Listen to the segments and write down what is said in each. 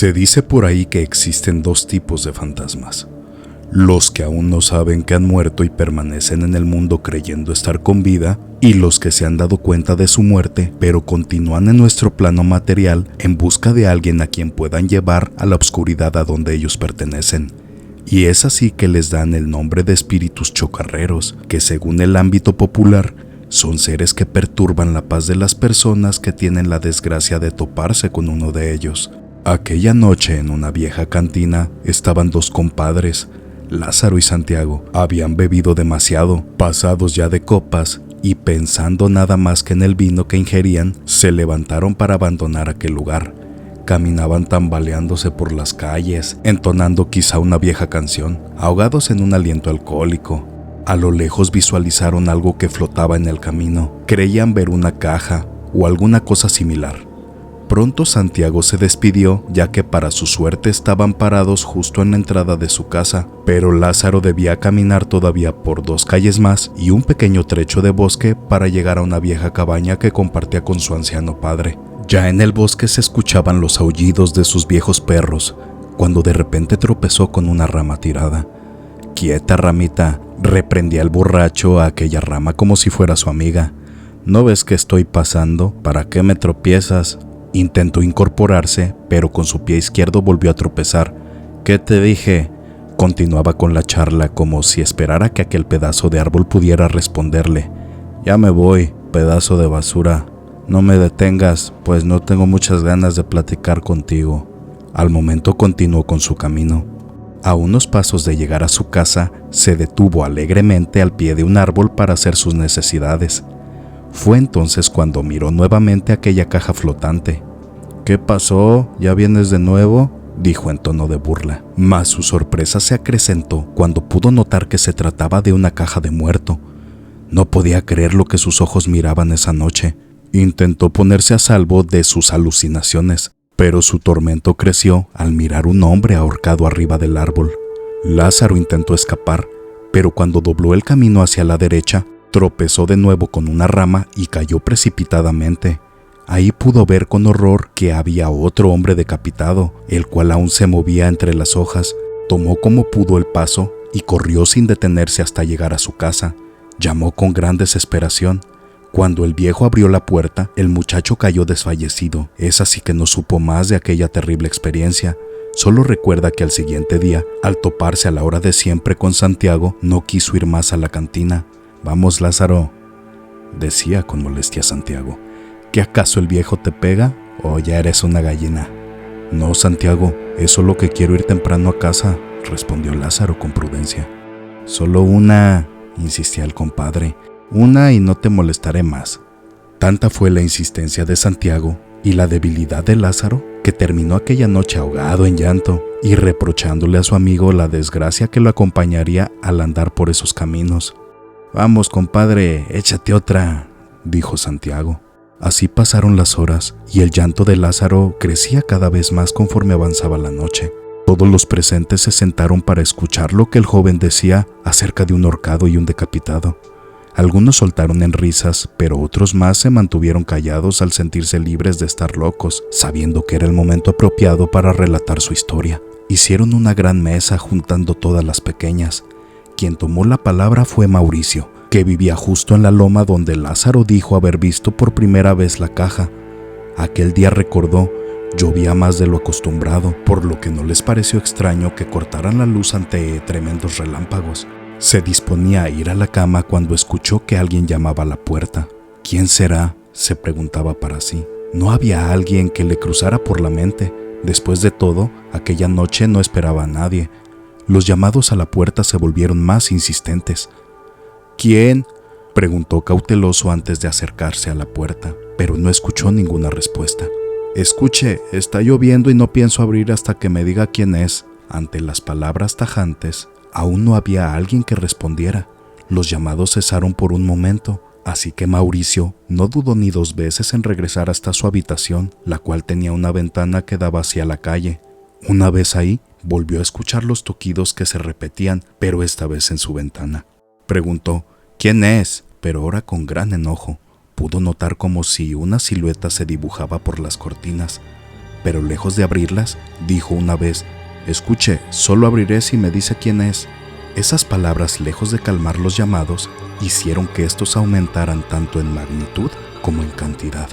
Se dice por ahí que existen dos tipos de fantasmas: los que aún no saben que han muerto y permanecen en el mundo creyendo estar con vida, y los que se han dado cuenta de su muerte, pero continúan en nuestro plano material en busca de alguien a quien puedan llevar a la oscuridad a donde ellos pertenecen. Y es así que les dan el nombre de espíritus chocarreros, que según el ámbito popular, son seres que perturban la paz de las personas que tienen la desgracia de toparse con uno de ellos. Aquella noche en una vieja cantina estaban dos compadres, Lázaro y Santiago. Habían bebido demasiado, pasados ya de copas, y pensando nada más que en el vino que ingerían, se levantaron para abandonar aquel lugar. Caminaban tambaleándose por las calles, entonando quizá una vieja canción, ahogados en un aliento alcohólico. A lo lejos visualizaron algo que flotaba en el camino. Creían ver una caja o alguna cosa similar. Pronto Santiago se despidió, ya que para su suerte estaban parados justo en la entrada de su casa, pero Lázaro debía caminar todavía por 2 calles más y un pequeño trecho de bosque para llegar a una vieja cabaña que compartía con su anciano padre. Ya en el bosque se escuchaban los aullidos de sus viejos perros, cuando de repente tropezó con una rama tirada. «Quieta, ramita», reprendía el borracho a aquella rama como si fuera su amiga. «¿No ves que estoy pasando? ¿Para qué me tropiezas?». Intentó incorporarse, pero con su pie izquierdo volvió a tropezar. «¿Qué te dije?». Continuaba con la charla como si esperara que aquel pedazo de árbol pudiera responderle. «Ya me voy, pedazo de basura. No me detengas, pues no tengo muchas ganas de platicar contigo». Al momento continuó con su camino. A unos pasos de llegar a su casa, se detuvo alegremente al pie de un árbol para hacer sus necesidades. Fue entonces cuando miró nuevamente aquella caja flotante. «¿Qué pasó? ¿Ya vienes de nuevo?», dijo en tono de burla. Mas su sorpresa se acrecentó cuando pudo notar que se trataba de una caja de muerto. No podía creer lo que sus ojos miraban esa noche. Intentó ponerse a salvo de sus alucinaciones, pero su tormento creció al mirar un hombre ahorcado arriba del árbol. Lázaro intentó escapar, pero cuando dobló el camino hacia la derecha, tropezó de nuevo con una rama y cayó precipitadamente. Ahí pudo ver con horror que había otro hombre decapitado, el cual aún se movía entre las hojas. Tomó como pudo el paso y corrió sin detenerse hasta llegar a su casa. Llamó con gran desesperación. Cuando el viejo abrió la puerta, el muchacho cayó desfallecido. Es así que no supo más de aquella terrible experiencia. Solo recuerda que al siguiente día, al toparse a la hora de siempre con Santiago, no quiso ir más a la cantina. «Vamos, Lázaro», decía con molestia Santiago. «¿Qué acaso el viejo te pega o ya eres una gallina?». «No, Santiago, es solo que quiero ir temprano a casa», respondió Lázaro con prudencia. «Solo una», insistía el compadre. «Una y no te molestaré más». Tanta fue la insistencia de Santiago y la debilidad de Lázaro que terminó aquella noche ahogado en llanto y reprochándole a su amigo la desgracia que lo acompañaría al andar por esos caminos. «Vamos, compadre, échate otra», dijo Santiago. Así pasaron las horas y el llanto de Lázaro crecía cada vez más conforme avanzaba la noche. Todos los presentes se sentaron para escuchar lo que el joven decía acerca de un ahorcado y un decapitado. Algunos soltaron en risas, pero otros más se mantuvieron callados al sentirse libres de estar locos, sabiendo que era el momento apropiado para relatar su historia. Hicieron una gran mesa juntando todas las pequeñas. Quien tomó la palabra fue Mauricio, que vivía justo en la loma donde Lázaro dijo haber visto por primera vez la caja. Aquel día recordó, llovía más de lo acostumbrado, por lo que no les pareció extraño que cortaran la luz ante tremendos relámpagos. Se disponía a ir a la cama cuando escuchó que alguien llamaba a la puerta. «¿Quién será?», se preguntaba para sí. No había alguien que le cruzara por la mente. Después de todo, aquella noche no esperaba a nadie. Los llamados a la puerta se volvieron más insistentes. «¿Quién?», preguntó cauteloso antes de acercarse a la puerta, pero no escuchó ninguna respuesta. «Escuche, está lloviendo y no pienso abrir hasta que me diga quién es». Ante las palabras tajantes, aún no había alguien que respondiera. Los llamados cesaron por un momento, así que Mauricio no dudó ni 2 veces en regresar hasta su habitación, la cual tenía una ventana que daba hacia la calle. Una vez ahí, volvió a escuchar los toquidos que se repetían, pero esta vez en su ventana. Preguntó, «¿Quién es?», pero ahora con gran enojo. Pudo notar como si una silueta se dibujaba por las cortinas. pero lejos de abrirlas, dijo una vez: «Escuche, solo abriré si me dice quién es». Esas palabras, lejos de calmar los llamados, hicieron que estos aumentaran tanto en magnitud como en cantidad.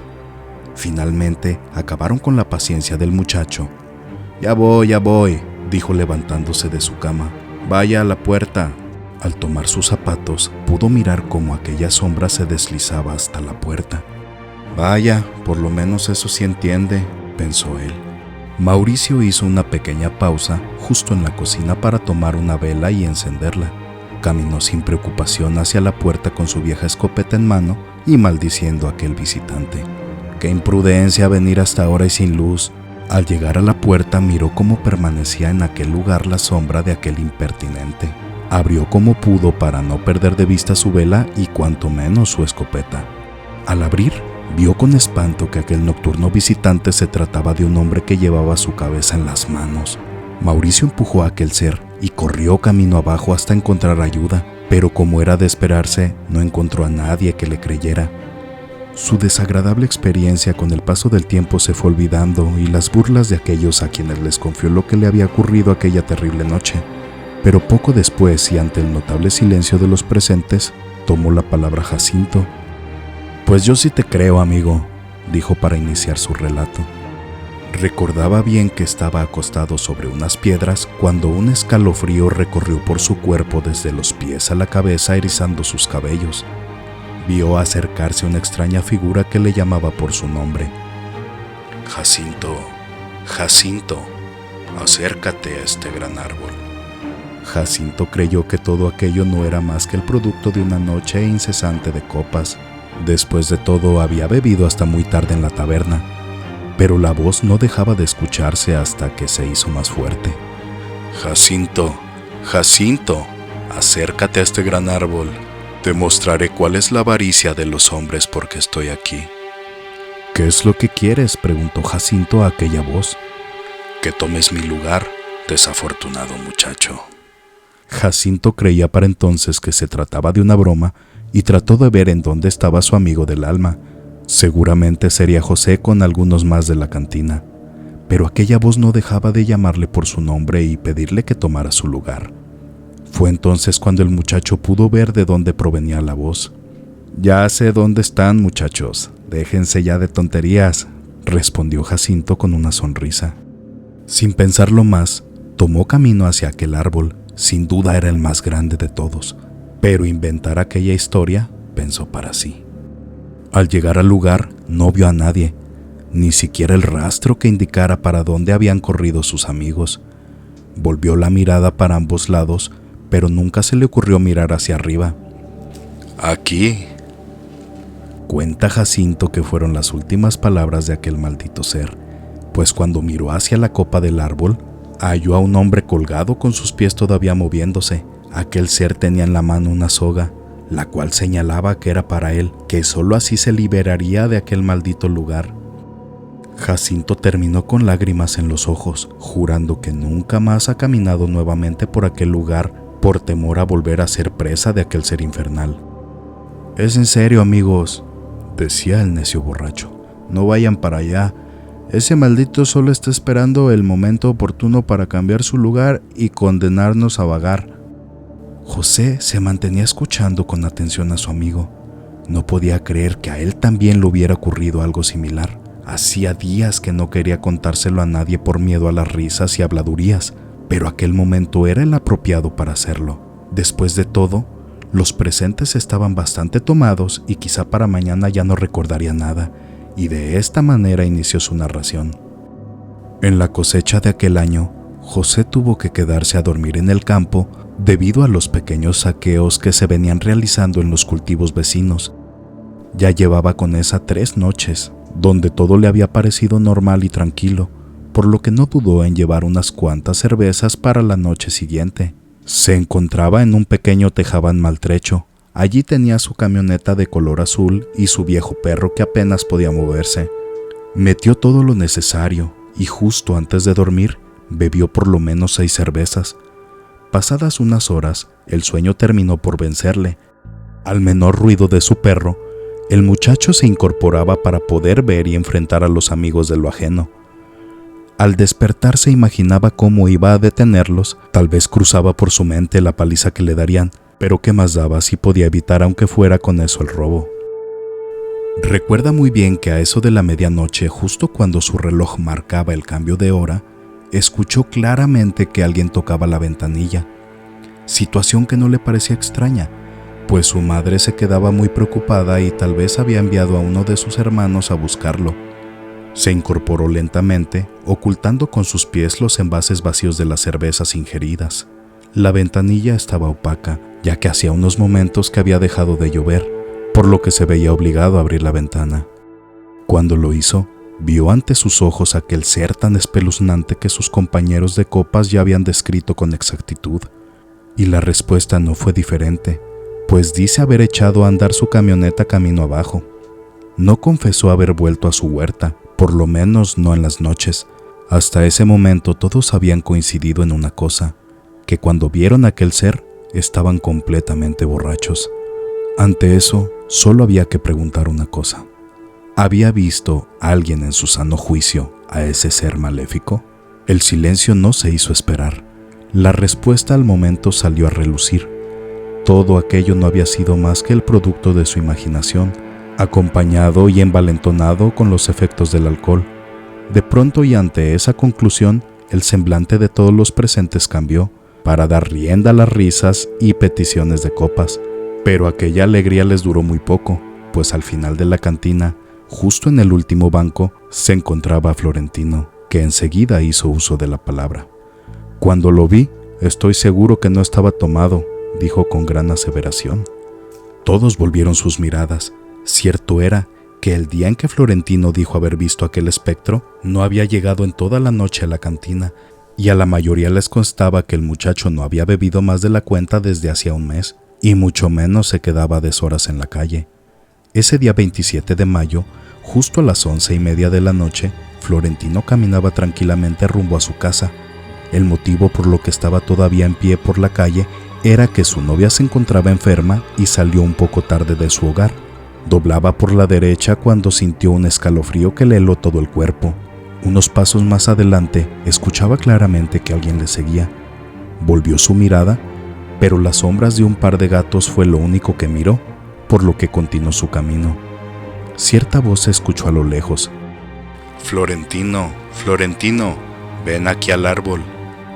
Finalmente, acabaron con la paciencia del muchacho. «Ya voy», dijo levantándose de su cama. «Vaya a la puerta». Al tomar sus zapatos, pudo mirar cómo aquella sombra se deslizaba hasta la puerta. «Vaya, por lo menos eso sí entiende», pensó él. Mauricio hizo una pequeña pausa justo en la cocina para tomar una vela y encenderla. Caminó sin preocupación hacia la puerta con su vieja escopeta en mano y maldiciendo a aquel visitante. «Qué imprudencia venir hasta ahora y sin luz». Al llegar a la puerta miró cómo permanecía en aquel lugar la sombra de aquel impertinente. Abrió como pudo para no perder de vista su vela y cuanto menos su escopeta. Al abrir, vio con espanto que aquel nocturno visitante se trataba de un hombre que llevaba su cabeza en las manos. Mauricio empujó a aquel ser y corrió camino abajo hasta encontrar ayuda, pero como era de esperarse, no encontró a nadie que le creyera. Su desagradable experiencia con el paso del tiempo se fue olvidando y las burlas de aquellos a quienes les confió lo que le había ocurrido aquella terrible noche. Pero poco después, y ante el notable silencio de los presentes, tomó la palabra Jacinto. «Pues yo sí te creo, amigo», dijo para iniciar su relato. Recordaba bien que estaba acostado sobre unas piedras cuando un escalofrío recorrió por su cuerpo desde los pies a la cabeza, erizando sus cabellos. Vio acercarse una extraña figura que le llamaba por su nombre. «Jacinto, Jacinto, acércate a este gran árbol». Jacinto creyó que todo aquello no era más que el producto de una noche incesante de copas. Después de todo, había bebido hasta muy tarde en la taberna, pero la voz no dejaba de escucharse hasta que se hizo más fuerte. «Jacinto, Jacinto, acércate a este gran árbol. Te mostraré cuál es la avaricia de los hombres porque estoy aquí». «¿Qué es lo que quieres?», preguntó Jacinto a aquella voz. «Que tomes mi lugar, desafortunado muchacho». Jacinto creía para entonces que se trataba de una broma y trató de ver en dónde estaba su amigo del alma. Seguramente sería José con algunos más de la cantina, pero aquella voz no dejaba de llamarle por su nombre y pedirle que tomara su lugar. Fue entonces cuando el muchacho pudo ver de dónde provenía la voz. «Ya sé dónde están, muchachos, déjense ya de tonterías», respondió Jacinto con una sonrisa. Sin pensarlo más, tomó camino hacia aquel árbol. Sin duda era el más grande de todos, pero inventar aquella historia, pensó para sí. Al llegar al lugar, no vio a nadie, ni siquiera el rastro que indicara para dónde habían corrido sus amigos. Volvió la mirada para ambos lados, pero nunca se le ocurrió mirar hacia arriba. «Aquí», cuenta Jacinto que fueron las últimas palabras de aquel maldito ser, pues cuando miró hacia la copa del árbol, halló a un hombre colgado con sus pies todavía moviéndose. Aquel ser tenía en la mano una soga, la cual señalaba que era para él, que sólo así se liberaría de aquel maldito lugar. Jacinto terminó con lágrimas en los ojos, jurando que nunca más ha caminado nuevamente por aquel lugar por temor a volver a ser presa de aquel ser infernal. «Es en serio, amigos», decía el necio borracho, «no vayan para allá. Ese maldito solo está esperando el momento oportuno para cambiar su lugar y condenarnos a vagar». José se mantenía escuchando con atención a su amigo. No podía creer que a él también le hubiera ocurrido algo similar. Hacía días que no quería contárselo a nadie por miedo a las risas y habladurías, pero aquel momento era el apropiado para hacerlo. Después de todo, los presentes estaban bastante tomados y quizá para mañana ya no recordaría nada, y de esta manera inició su narración. En la cosecha de aquel año, José tuvo que quedarse a dormir en el campo debido a los pequeños saqueos que se venían realizando en los cultivos vecinos. Ya llevaba con esa 3 noches, donde todo le había parecido normal y tranquilo, por lo que no dudó en llevar unas cuantas cervezas para la noche siguiente. Se encontraba en un pequeño tejabán maltrecho. Allí tenía su camioneta de color azul y su viejo perro que apenas podía moverse. Metió todo lo necesario y justo antes de dormir bebió por lo menos 6 cervezas. Pasadas unas horas, el sueño terminó por vencerle. Al menor ruido de su perro, el muchacho se incorporaba para poder ver y enfrentar a los amigos de lo ajeno. Al despertar se imaginaba cómo iba a detenerlos, tal vez cruzaba por su mente la paliza que le darían, pero qué más daba si podía evitar aunque fuera con eso el robo. Recuerda muy bien que a eso de la medianoche, justo cuando su reloj marcaba el cambio de hora, escuchó claramente que alguien tocaba la ventanilla, situación que no le parecía extraña, pues su madre se quedaba muy preocupada y tal vez había enviado a uno de sus hermanos a buscarlo. Se incorporó lentamente, ocultando con sus pies los envases vacíos de las cervezas ingeridas. La ventanilla estaba opaca, ya que hacía unos momentos que había dejado de llover, por lo que se veía obligado a abrir la ventana. Cuando lo hizo, vio ante sus ojos aquel ser tan espeluznante que sus compañeros de copas ya habían descrito con exactitud. Y la respuesta no fue diferente, pues dice haber echado a andar su camioneta camino abajo. No confesó haber vuelto a su huerta, por lo menos no en las noches. Hasta ese momento todos habían coincidido en una cosa, que cuando vieron a aquel ser, estaban completamente borrachos. Ante eso, solo había que preguntar una cosa. ¿Había visto alguien en su sano juicio a ese ser maléfico? El silencio no se hizo esperar. La respuesta al momento salió a relucir. Todo aquello no había sido más que el producto de su imaginación, acompañado y envalentonado con los efectos del alcohol. De pronto y ante esa conclusión, el semblante de todos los presentes cambió, para dar rienda a las risas y peticiones de copas. Pero aquella alegría les duró muy poco, pues al final de la cantina, justo en el último banco, se encontraba Florentino, que enseguida hizo uso de la palabra. Cuando lo vi, estoy seguro que no estaba tomado, dijo con gran aseveración. Todos volvieron sus miradas. Cierto era que el día en que Florentino dijo haber visto aquel espectro, no había llegado en toda la noche a la cantina, y a la mayoría les constaba que el muchacho no había bebido más de la cuenta desde hacía un mes, y mucho menos se quedaba a deshoras en la calle. Ese día 27 de mayo, justo a las 11:30 de la noche, Florentino caminaba tranquilamente rumbo a su casa. El motivo por lo que estaba todavía en pie por la calle era que su novia se encontraba enferma y salió un poco tarde de su hogar. Doblaba por la derecha cuando sintió un escalofrío que le heló todo el cuerpo. Unos pasos más adelante, escuchaba claramente que alguien le seguía. Volvió su mirada, pero las sombras de un par de gatos fue lo único que miró, por lo que continuó su camino. Cierta voz se escuchó a lo lejos. «Florentino, Florentino, ven aquí al árbol».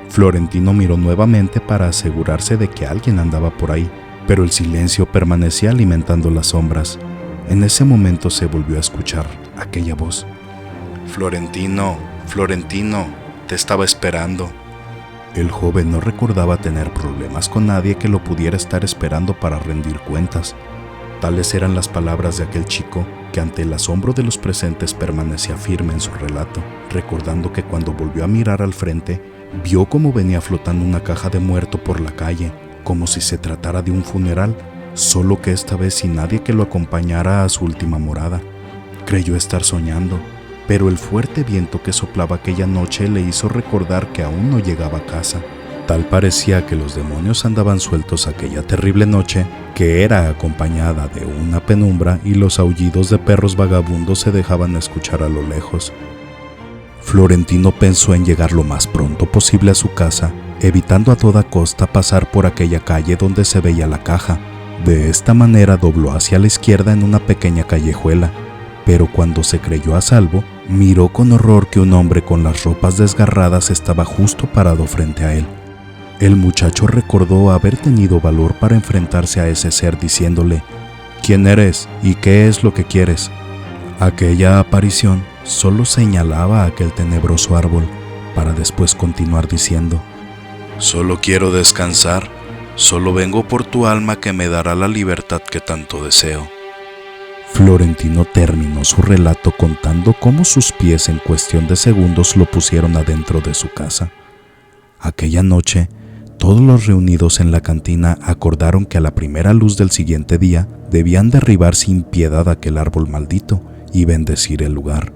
Florentino miró nuevamente para asegurarse de que alguien andaba por ahí, pero el silencio permanecía alimentando las sombras. En ese momento se volvió a escuchar aquella voz. «Florentino, Florentino, te estaba esperando». El joven no recordaba tener problemas con nadie que lo pudiera estar esperando para rendir cuentas. Tales eran las palabras de aquel chico que ante el asombro de los presentes permanecía firme en su relato, recordando que cuando volvió a mirar al frente, vio cómo venía flotando una caja de muerto por la calle, como si se tratara de un funeral, solo que esta vez sin nadie que lo acompañara a su última morada. Creyó estar soñando, pero el fuerte viento que soplaba aquella noche le hizo recordar que aún no llegaba a casa. Tal parecía que los demonios andaban sueltos aquella terrible noche, que era acompañada de una penumbra y los aullidos de perros vagabundos se dejaban escuchar a lo lejos. Florentino pensó en llegar lo más pronto posible a su casa, evitando a toda costa pasar por aquella calle donde se veía la caja. De esta manera dobló hacia la izquierda en una pequeña callejuela, pero cuando se creyó a salvo, miró con horror que un hombre con las ropas desgarradas estaba justo parado frente a él. El muchacho recordó haber tenido valor para enfrentarse a ese ser diciéndole: «¿Quién eres y qué es lo que quieres?». Aquella aparición solo señalaba a aquel tenebroso árbol, para después continuar diciendo: «Solo quiero descansar, solo vengo por tu alma que me dará la libertad que tanto deseo». Florentino terminó su relato contando cómo sus pies en cuestión de segundos lo pusieron adentro de su casa. Aquella noche, todos los reunidos en la cantina acordaron que a la primera luz del siguiente día debían derribar sin piedad aquel árbol maldito y bendecir el lugar.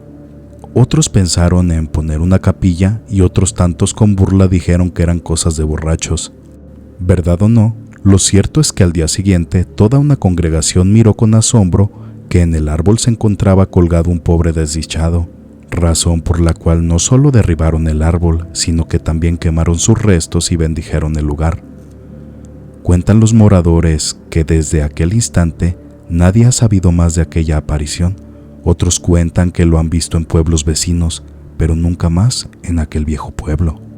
Otros pensaron en poner una capilla y otros tantos con burla dijeron que eran cosas de borrachos. Verdad o no, lo cierto es que al día siguiente toda una congregación miró con asombro que en el árbol se encontraba colgado un pobre desdichado. razón por la cual no solo derribaron el árbol, sino que también quemaron sus restos y bendijeron el lugar. Cuentan los moradores que desde aquel instante nadie ha sabido más de aquella aparición. Otros cuentan que lo han visto en pueblos vecinos, pero nunca más en aquel viejo pueblo.